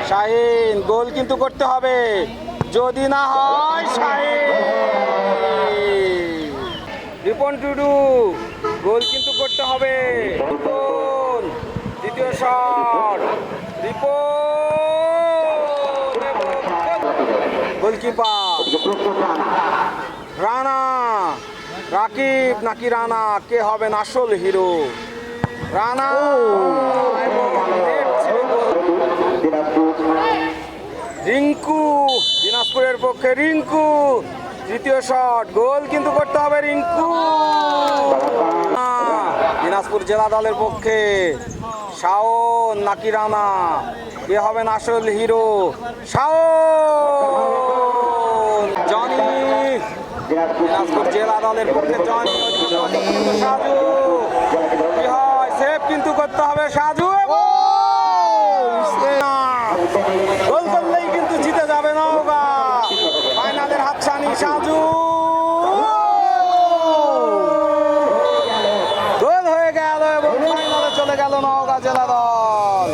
শাহিন গোল কিন্তু করতে হবে, যদি না হয় শাহিন। রিপন টুডু গোল কিন্তু করতে হবে। রিপন দ্বিতীয় শট, রিপন গোলকিপার রানা। রাকিব নাকি রানা, কে হবেন আসল হিরো? রানা এবং রিঙ্কু, দিনাজপুরের পক্ষে রিঙ্কু তৃতীয় শট, গোল কিন্তু করতে হবে রিঙ্কু। দিনাজপুর জেলা দলের পক্ষে শাওন নাকি রানা, কে হবেন আসল হিরো? শাওন। জনি দিনাজপুর জেলা দলের পক্ষে জনি, সাজু কি হয়, সেভ কিন্তু করতে হবে সাজু। গোল করলেই কিন্তু জিতে যাবে নওগাঁ, ফাইনালের হাতছানি সাজু। গোল হয়ে গেল এবং ফাইনালে চলে গেল নওগাঁ জেলা দল।